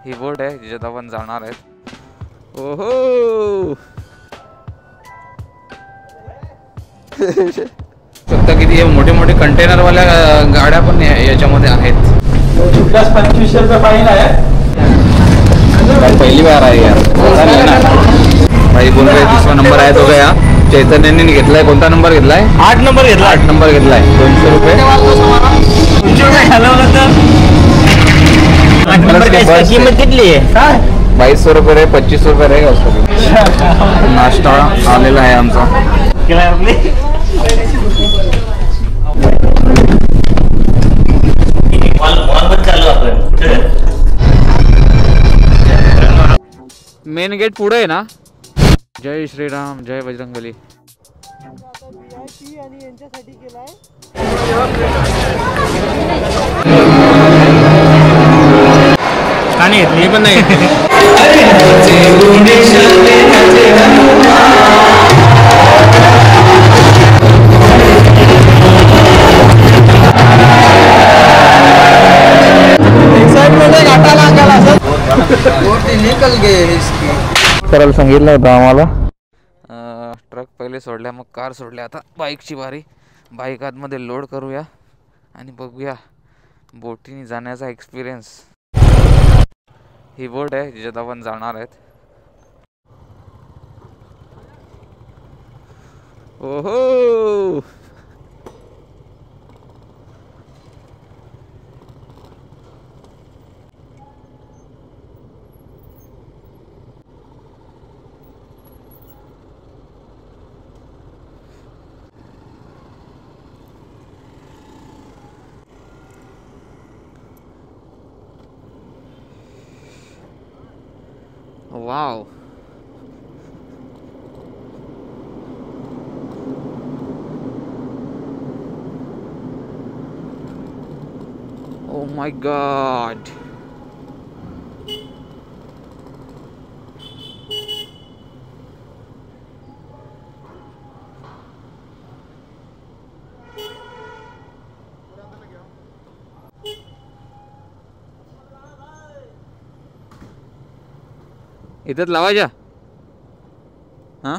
ही बोट आहे जिच्यात आपण जाणार आहेत. ओहो फक्त किती मोठे मोठे कंटेनर वाल्या गाड्या पण याच्यामध्ये आहेत. 2500 रुपये फाइन आहे. पहली बार आहे यार. भाई बोल रहे 30वां नंबर आहे तो गया. चैतन्याने घेतलाय. कोणता नंबर घेतलाय? 8 नंबर घेतला. 8 नंबर घेतलाय. 200 रुपये. 8 नंबर की किंमत कितली आहे? 2200 रुपये रे. 2500 रुपये रहेगा उसका. नाश्ता आलेला आहे आमचा. मेन गेट पुढे आहे ना. जय श्रीराम जय बजरंगबली. आणि हे पण नाही. करायला सांगितलं होतं आम्हाला. ट्रक पहिले सोडल्या मग कार सोडल्या. आता बाईकची बारी. बाईक आतमध्ये लोड करूया आणि बघूया बोटीने जाण्याचा एक्सपिरियन्स. ही बोट आहे जिच्यात आपण जाणार आहेत. ओहो वाव. Oh my God. इथंच लावायच्या. हां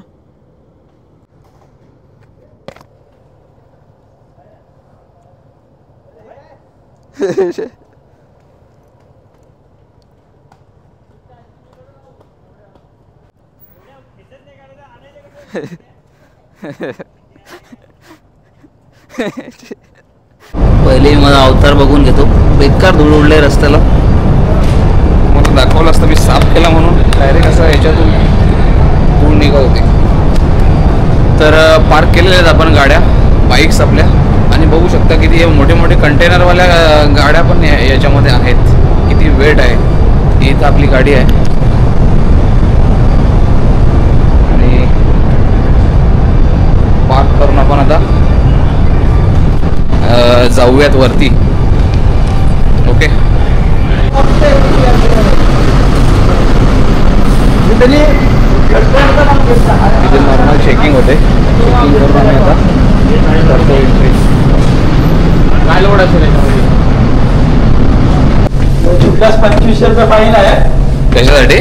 पहिले मला अवतार बघून घेतो. बेकार धूळ उडले रस्त्याला. मला दाखवलं असतं मी साफ केला म्हणून. डायरेक्ट असं याच्यातून धूळ निघत होते. तर पार्क केलेल्या आहेत आपण गाड्या, बाईक्स आपल्या. आणि बघू शकता किती मोठे मोठे कंटेनरवाल्या गाड्या पण याच्यामध्ये आहेत. किती वेट आहे. ही तर आपली गाडी आहे. आणि पार्क करून आपण आता जाऊयात वरती. ओके. इथे नॉर्मल चेकिंग होते. चेकिंग करून आम्ही आता करतो एंट्री. काय लोड असेल याच्यामध्ये? 2500 रुपये फाइन आहे. कशासाठी?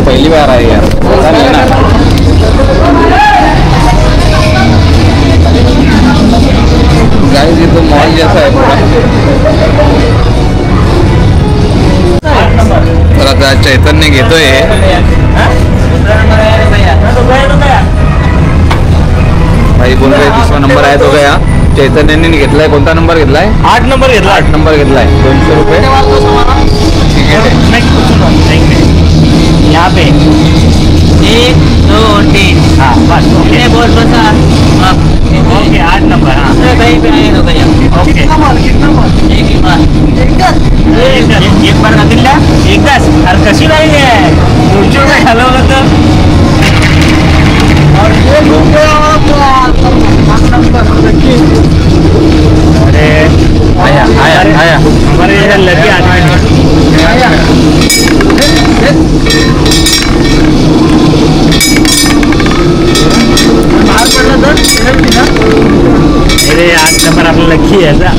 पहिली बार आहे यार. गाइस ये तो मॉल जैसा है पूरा. तर आता चैतन्य घेतोय. भाई बोल रहे 30वां नंबर आहे तो गया. चैतन्याने घेतलाय. कोणता नंबर घेतलाय? 8 नंबर घेतला. 8 नंबर घेतलाय. 200 रुपये. तिकीट आहे. यहाँ पे 1 2 3. हाँ बस. ओके बोल बसा. Okay 8 number. हाँ कहीं पे आए हो भैया. ओके कितना माल एक बार एक बार दिला एकदाच. अरे कशी नाही आहे. तुमच्या काय हलवलं तर. अरे आया आया आया हमारे लड़के आदमी. लकी है ऐसा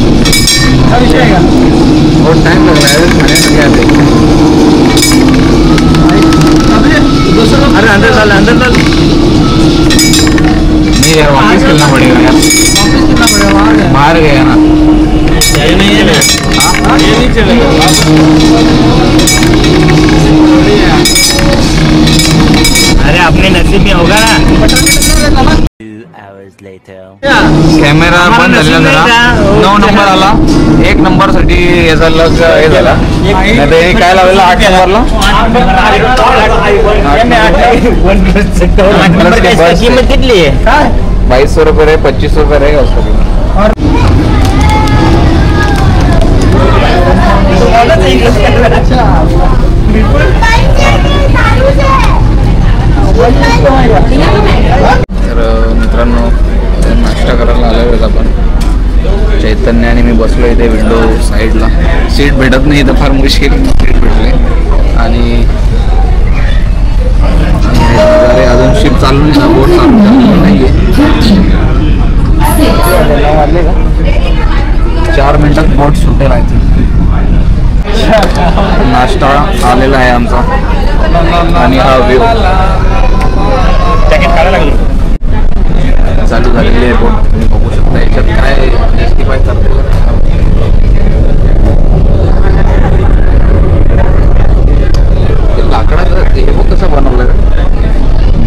बहुत टाइम लग रहा है खाने में क्या देख। अरे अंदर डाल नहीं यार, वापस खेलना पड़ेगा यार, बाहर गया ना, ये नहीं है ना। हाँ ये नहीं चलेगा। अरे अपने नसीब में होगा ना। कॅमेरा बंद झालेला जरा, 9 नंबर आला, 1 नंबरसाठी याचा लग हे झाला, नाही काय लावलेला 8 नंबरला कीमत कितली आहे? 2200 रुपये रे, 2500 रुपये रहेगा उसका कीमत। तर मित्रांनो नाश्ता करायला आलो आहेत आपण, चैतन्य आणि मी बसलो इथे विंडो साईडला, सीट भेटत नाही तर फार मुश्किल सीट भेटले, आणि अरे अजून शिप चालू नाही ना, बोट चालू नाही आहे, 4 मिनिटात बोट सुटेल आहे। नाश्ता आलेला आहे आमचा आणि हा व्ह्यू चालू झालेली आहे बोट, तुम्ही बघू शकता। याच्यात काय जस्टिफाय करते लाकडाचं हे बघ कसं बनवलं का,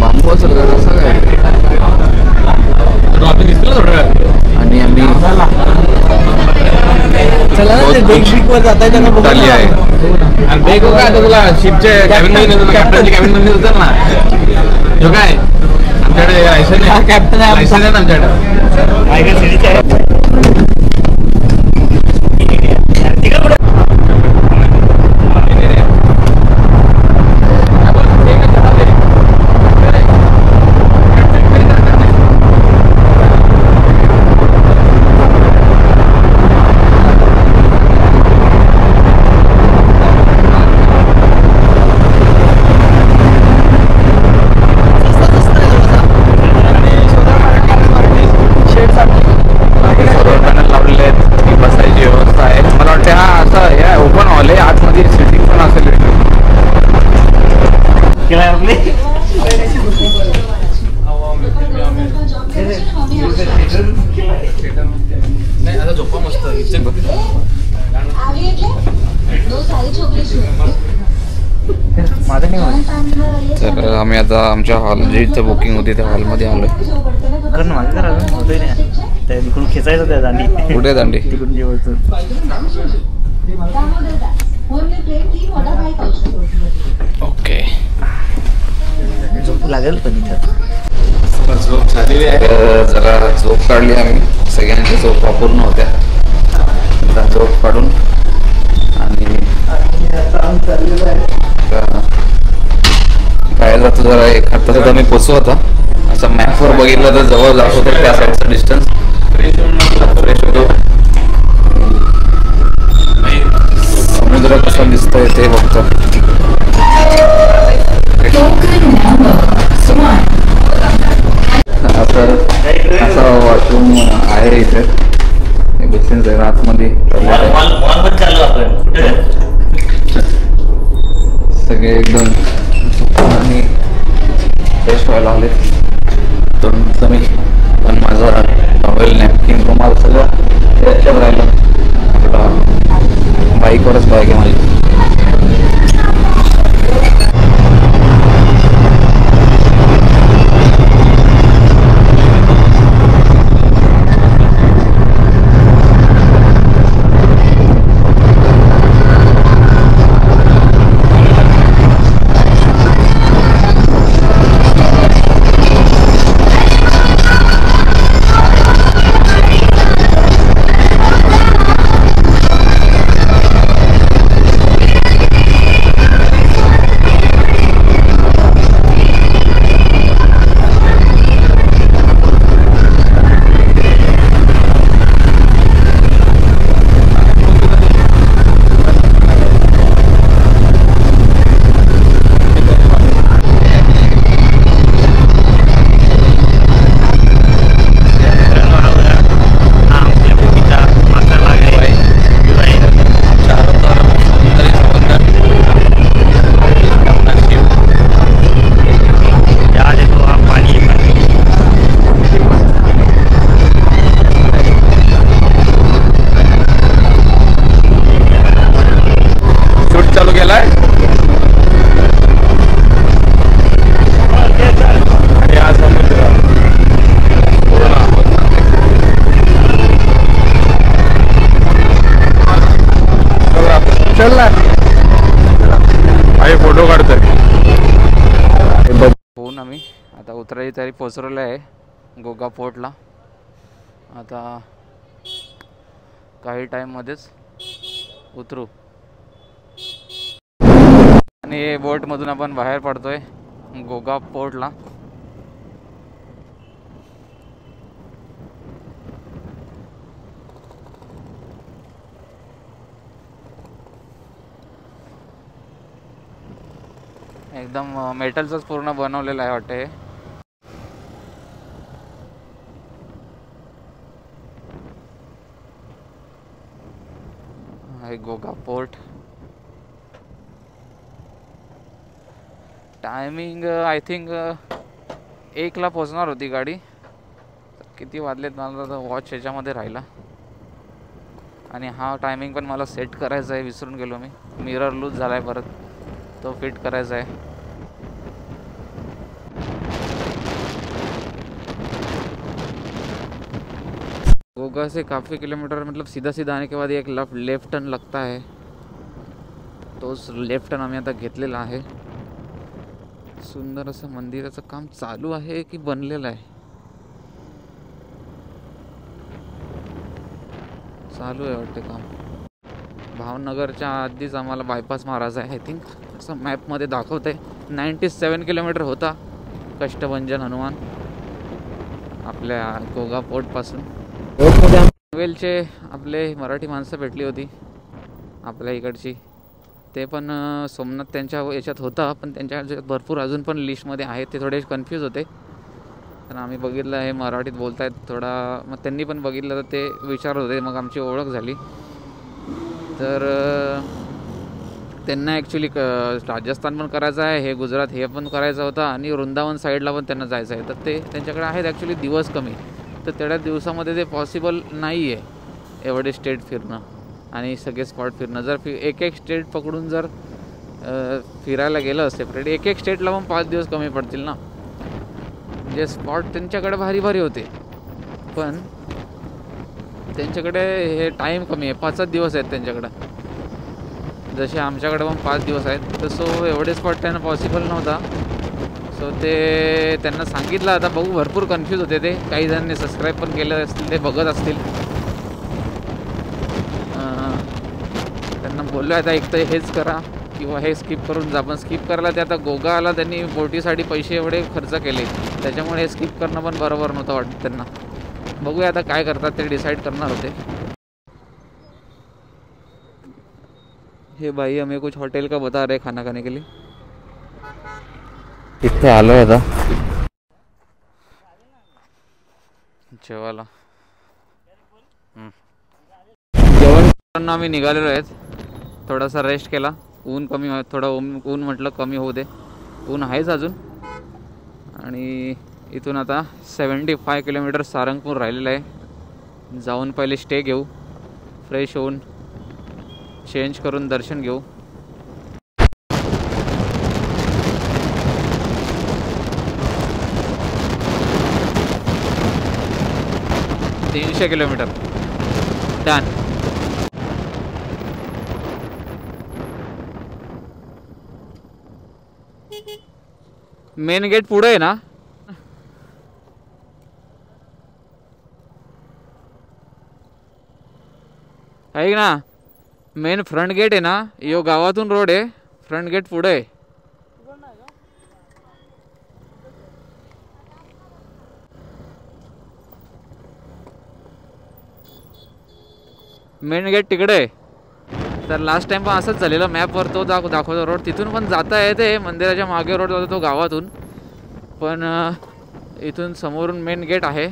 बांबू असेल का कसं काय, आणि आम्ही झाली आहे। बेग हो काय तुला शिपचे कॅबिन मध्ये, कॅप्टनची कॅबिन मध्ये उतर ना, जो काय आमच्याकडे लायसन आहे, कॅप्टन आहे, लायसन आहे आमच्याकडे। तर आम्ही आता आमच्या हॉल जे इथं बुकिंग होती त्या हॉलमध्ये आलोय। तिकडून खेचायचं त्या दांडी, कुठे दांडी, तिकडून जेवायचं। ओके झोप लागेल पण इथं झोप झालेली आहे, जरा झोप काढली आम्ही, सगळ्यांच्या झोपा पूर्ण होत्या, जरा झोप काढून आणि काय जातो जरा 1 तासात आम्ही पोचू आता, असं मॅपवर बघितलं तर जवळ जातो तर त्या साईडचा डिस्टन्स, फ्रेश होतो, समुद्र कसा दिसतोय ते बघतो। असं वॉशरूम आहे इथे, बेसिन्स आहे आतमध्ये, सगळे एकदम आणि फ्रेश व्हायला आले, तर मी पण माझा टॉवेल नॅपकिन रुमाल सगळं त्याच्यात राहिलं, आपला बाईकवरच बाईक आहे माझी। आई फोटो काढतोय. होऊन आम्ही आता उतरायची तरी पोचवलेलं आहे गोगा पोर्टला. आता काही टाईममध्येच उतरू आणि बोटमधून आपण बाहेर पडतोय गोगा पोर्टला. एकदम मेटलचंच पूर्ण बनवलेलं आहे वाटतं हे. हे Goga port. Timing I think 1ला पोचणार होती गाडी. किती वाजलेत मला तर वॉच ह्याच्यामध्ये राहिला. आणि हा टायमिंग पण मला सेट करायचा आहे, विसरून गेलो मी. मिरर लूज झाला आहे परत, तो फिट करायचा आहे. गोगा से काफ़ी किलोमीटर मतलब सीधा सीधा आने के बाद एक लेफ्ट टर्न लगता है. तोच लेफ्ट टर्न आम्ही आता घेतलेला आहे. सुंदर असं मंदिराचं काम चालू आहे की बनलेलं आहे? चालू आहे वाटते काम. भावनगरच्या आधीच आम्हाला बायपास मारायचा आहे आय थिंक, असं मॅपमध्ये दाखवत आहे. 97 किलोमीटर होता कष्टभंजन हनुमान आपल्या गोगा पोर्टपासून. वेलचे आपले मराठी माणसं भेटली होती आपल्या इकडची. ते पण सोमनाथ त्यांच्या याच्यात होता, पण त्यांच्या याच्यात भरपूर अजून पण लिस्टमध्ये आहेत. ते थोडे कन्फ्यूज होते. तर आम्ही बघितलं हे मराठीत बोलत आहेत थोडा, मग त्यांनी पण बघितलं तर ते विचारत होते. मग आमची ओळख झाली. तर त्यांना ॲक्च्युली राजस्थान पण करायचं आहे, हे गुजरात हे पण करायचं होतं आणि वृंदावन साईडला पण त्यांना जायचं आहे. तर ते त्यांच्याकडे आहेत ॲक्च्युली दिवस कमी. तर तेवढ्या दिवसामध्ये ते पॉसिबल नाही आहे एवढे स्टेट फिरणं आणि सगळे स्पॉट फिरणं. जर एक एक स्टेट पकडून जर फिरायला गेलं सेपरेट, एक एक स्टेटला पण 5 दिवस कमी पडतील ना. जे स्पॉट त्यांच्याकडे भारी भारी होते, पण त्यांच्याकडे हे टाईम कमी आहे. 5च दिवस आहेत त्यांच्याकडं, जसे आमच्याकडे पण 5 दिवस आहेत. तर सो एवढे स्पॉट त्यांना पॉसिबल नव्हता. सो ते त्यांना सांगितलं. आता बघू, भरपूर कन्फ्यूज होते ते. काही जणांनी सबस्क्राईब पण केलं असतील, ते बघत असतील. त्यांना बोललो आता एक तर हेच करा किंवा हे स्किप करून जा. पण स्किप करायला ते आता गोगाला त्यांनी बोटीसाठी पैसे एवढे खर्च केले, त्याच्यामुळे हे स्किप करणं पण बरोबर नव्हतं वाटतं त्यांना. बघूया आता काय करतात ते, डिसाईड करणार होते. हे भाई हमें कुछ होटल का बता रहे खाना खाने के लिए. इथे आलो आहे आता जेवायला. जेवण करून आम्ही निघालेलो आहेत. थोडासा रेस्ट केला. ऊन कमी थोडं ऊन म्हटलं कमी होऊ दे. ऊन आहेच अजून. आणि इथून आता 75 किलोमीटर सारंगपूर राहिलेलं आहे. जाऊन पहिले स्टे घेऊ, फ्रेश होऊन चेंज करून दर्शन घेऊ. तीनशे किलोमीटर डन. मेन गेट पुढे आहे ना. ऐक ना, मेन फ्रंट गेट आहे ना, यो गावातून रोड आहे. फ्रंट गेट पुढे आहे. मेन गेट तिकडे आहे. तर लास्ट टाइम पण असंच झालेलं. मॅपवर तो दाखवतो रोड, तिथून पण जाता येते. मंदिराच्या मागे रोड जातो तो गावातून, पण इथून समोरून मेन गेट आहे.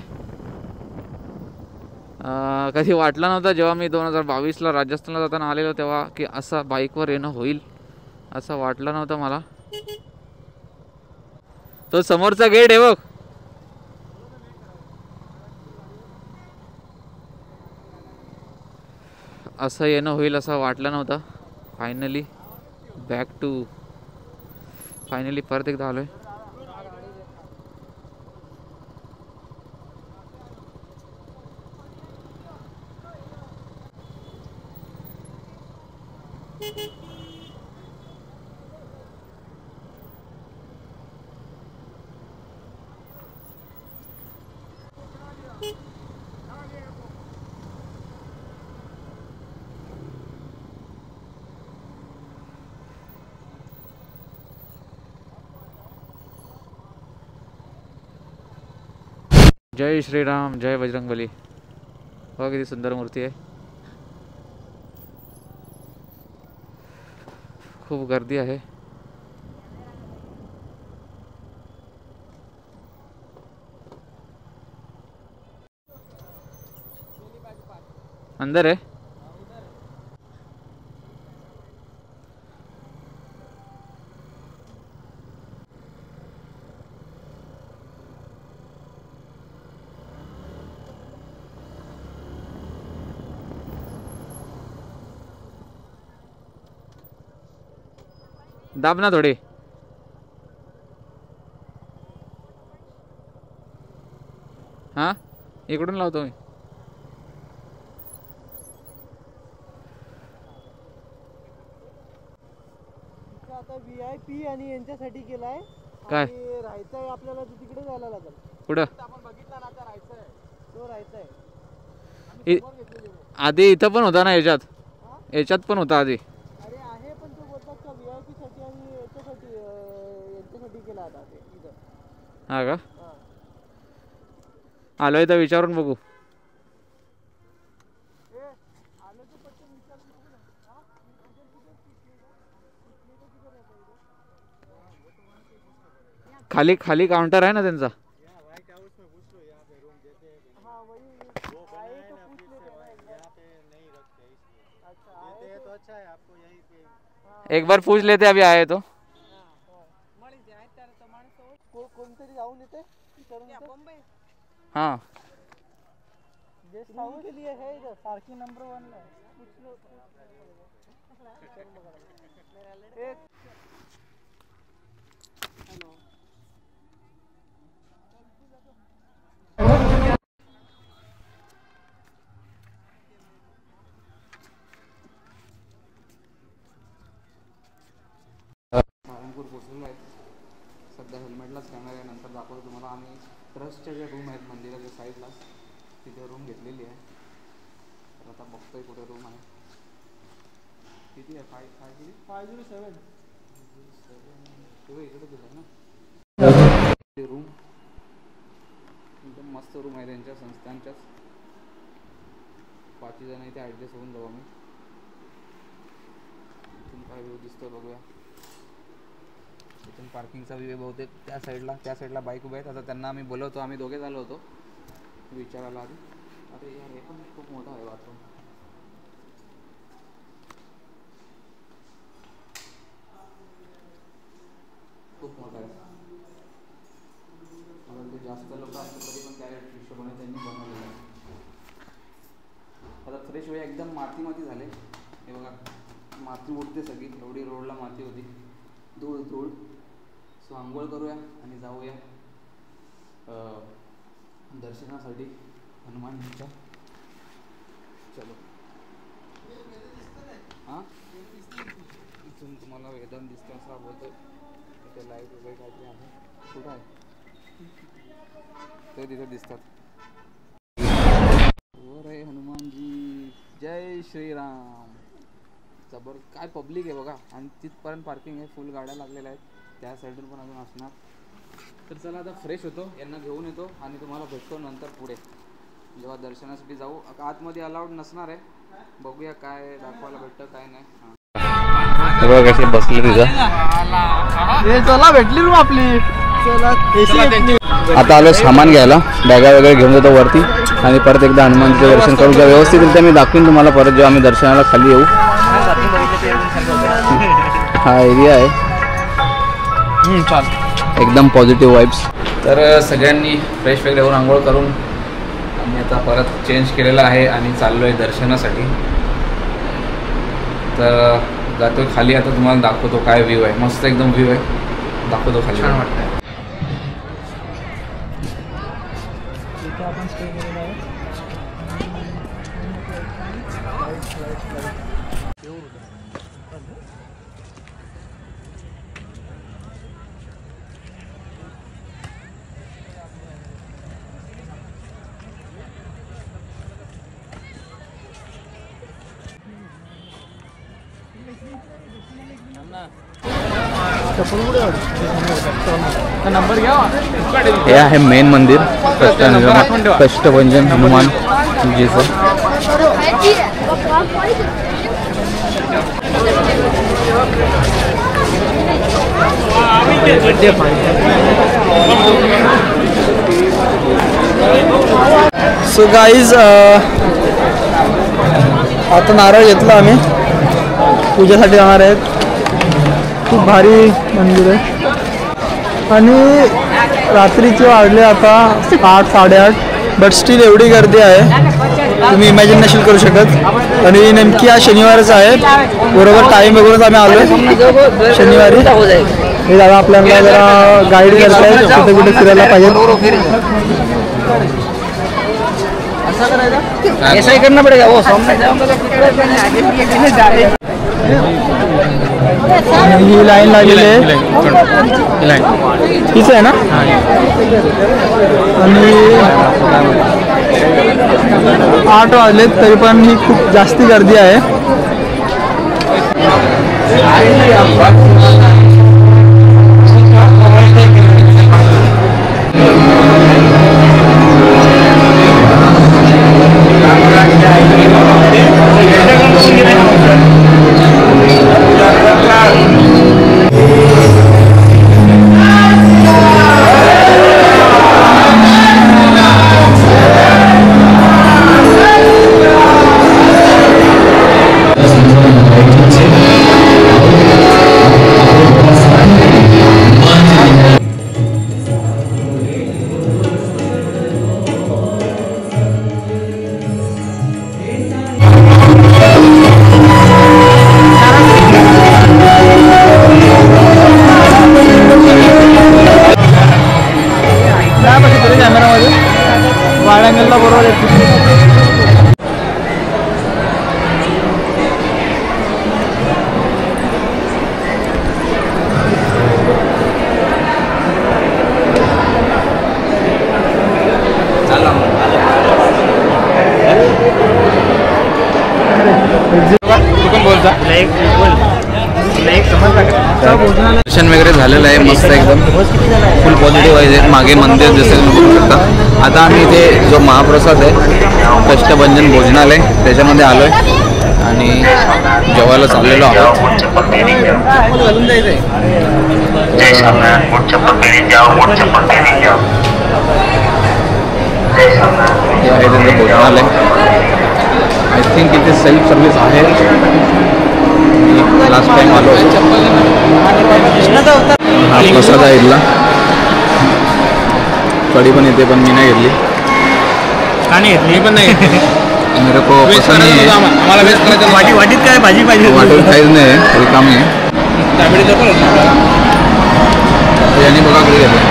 कधी वाटलं नव्हतं जेव्हा मी 2022ला राजस्थानला जाताना आलेलो तेव्हा की असं बाईकवर येणं होईल, असं वाटलं नव्हतं मला. तो समोरचा गेट आहे बघ. असं येणं होईल असं वाटलं नव्हतं. फायनली परत एकदा आलोय. जय श्रीराम, जय बजरंगबली. बघा किती सुंदर मूर्ती आहे. खूप गर्दी आहे. अंदर है. दाब ना थोडे. हा इकडून लावतो मी. आता VIP आणि यांच्यासाठी केलाय. काय राहायचंय आपल्याला तिकडे जायला लागेल. कुठं आपण बघितला ना आता राहायचंय. तो राहायचंय. आधी इथं पण होता ना, याच्यात पण होता आधी. अरे आहे पण तो बोलतात का VIP साठी आणि यांच्यासाठी केला आता ते इथं. हा का? आलोय तर विचारून बघू. खाली खाली काउंटर आहे ना त्यांचा. एक बार पूछ लेते अभी आए तो. कोणतरी जाऊन येते. हाँ गेस्ट हाउस के लिए है इधर. पार्किंग नंबर 1 है. सारंगपूर पोचलेलो आहे. सध्या हेल्मेटलाच कॅमेरा आहे, नंतर दाखवतो तुम्हाला. आम्ही ट्रस्टच्या ज्या रूम आहेत मंदिराच्या साईडला, तिथे रूम घेतलेली आहे. तर आता बघतोय कुठे रूम आहे. किती आहे? 507 इकडे दिलं आहे ना रूम. एकदम मस्त रूम आहे त्यांच्या संस्थांच्याच. 5 जण इथे ॲडजस्ट होऊन जाऊ आम्ही. इथून काय व्ह्यू दिसतो बघूया. इथून पार्किंगचा व्ह्यू बहुतेक त्या साईडला बाईक उभ्या आहेत. आता त्यांना आम्ही बोलवतो. आम्ही दोघे झालो होतो विचारायला आधी. अरे यार हे पण खूप मोठा आहे बाथरूम. खूप मोठा आहे. परंतु जास्त लोक असतात तरी पण त्या हिशोबाने त्यांनी बनवलेलं आहे. आता फ्रेश वेळ एकदम माती झाले. हे बघा माती उडते सगळी. एवढी रोडला माती होती, धूळ. सो आंघोळ करूया आणि जाऊया दर्शनासाठी हनुमानजीच्या. चलो. हां इथून तुम्हाला वेदन दिसतं असं बोलतो. तिथे लाईट वगैरे काहीतरी आहे. कुठं आहे ते? तिथे दिसतात. वर आहे हनुमानजी. जय श्रीराम. जबर काय पब्लिक आहे बघा. आणि तिथपर्यंत पार्किंग आहे. फुल गाड्या लागलेल्या आहेत. त्या साईडून पण अजून असणार. तर चला आता फ्रेश होतो, यांना घेऊन येतो आणि तुम्हाला भेटतो नंतर पुढे जेव्हा दर्शनासाठी जाऊ. आतमध्ये अलाउड नसणार आहे. बघूया काय दाखवायला भेटतं काय नाही. कसे बसले तिथं. चला भेटली रूम आपली. आता आलो सामान घ्यायला. बॅगा वगैरे घेऊन जातो वरती आणि परत एकदा हनुमानजीचं दर्शन करू. व्यवस्थितरित्या मी दाखवीन तुम्हाला परत जेव्हा आम्ही दर्शनाला खाली येऊ. हा एरिया आहे एकदम पॉझिटिव्ह वाईब्स. तर सगळ्यांनी फ्रेश वगैरे होऊन आंघोळ करून आम्ही आता परत चेंज केलेलं आहे आणि चाललो आहे दर्शनासाठी. तर जातो खाली. आता तुम्हाला दाखवतो काय व्ह्यू आहे. मस्त एकदम व्ह्यू आहे. दाखवतो खाली. छान वाटतं. आपण स्टे केलेला आहे. हे आहे मेन मंदिर कष्टभंजन हनुमान जीचं. सो गाईज आता नारळ घेतला आम्ही, पूजेसाठी जाणार आहेत. खूप भारी मंदिर आहे आणि रात्रीचे वाजले आता 8 साडेआठ, बट स्टील एवढी गर्दी आहे तुम्ही इमॅजिन नसेल करू शकत. आणि नेमकी आज शनिवारच आहे, बरोबर टाईम बघूनच आम्ही आलो आहे शनिवारी. हे दादा आपल्याला जरा गाईड करताय कुठे कुठे फिरायला पाहिजे. ऐसा ही करना पड़ेगा वो सामने ही लाईन लागलेली आहे, हीच आहे ना. आणि 8 वाजलेत तरी पण ही खूप जास्ती गर्दी आहे. वाळंगलला बरोबर येते. दर्शन वगैरे झालेलं आहे, मस्त एकदम फुल पॉझिटिव्ह आहे. मागे मंदिर जसं तुम्ही बघू शकता. आता आम्ही इथे जो महाप्रसाद आहे कष्टभंजन भोजनालय त्याच्यामध्ये आलो आहे आणि जेवायला चाललेलो आहोत. हे आहे त्यांचं भोजनालय. आय थिंक इथे सेल्फ सर्व्हिस आहे. लास्ट टाइम आलो हा प्रसाद आहे इथला. कढी पण येते पण मी नाही घेतली. मी पण नाही मेरे को पसंद नाही आहे. आम्हाला वेस्ट करायचं. वाटीत काय भाजी पाहिजे? वाटून काहीच नाही आहे, रिकामी आहे. याने बघा कधी घेतलं.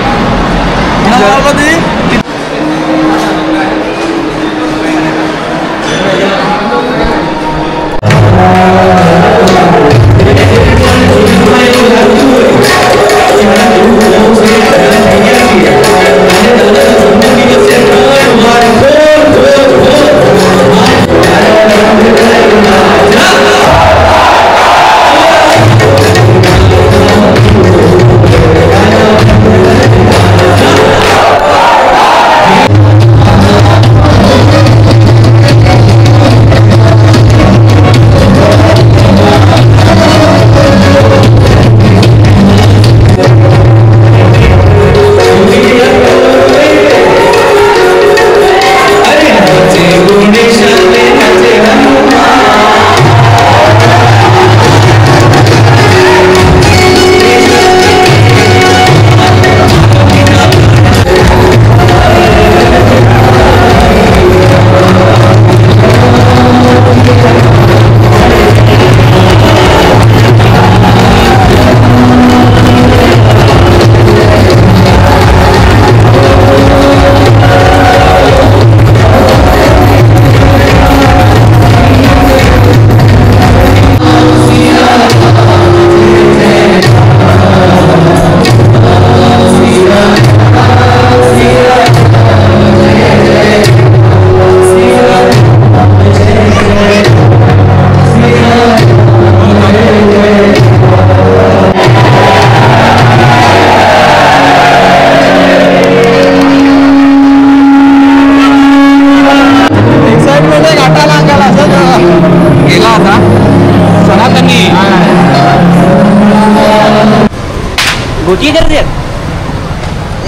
गोटी कर दिया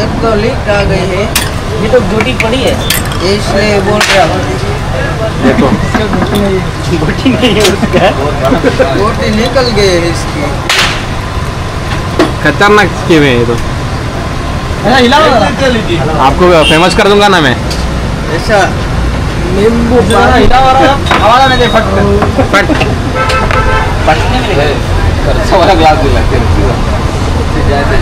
एक तो लीक आ गई है, ये तो गोटी पड़ी है इसलिए बोल रहा हूँ। देखो गोटी नहीं है उसका गोटी निकल गई है इसकी। खतरनाक स्कीम है ये तो। आपको फेमस कर दूंगा ना मैं। ऐसा नींबू पानी आवाज नाही फट फट बचने में लगा खर्च वाला ग्लास दिला ते जायचं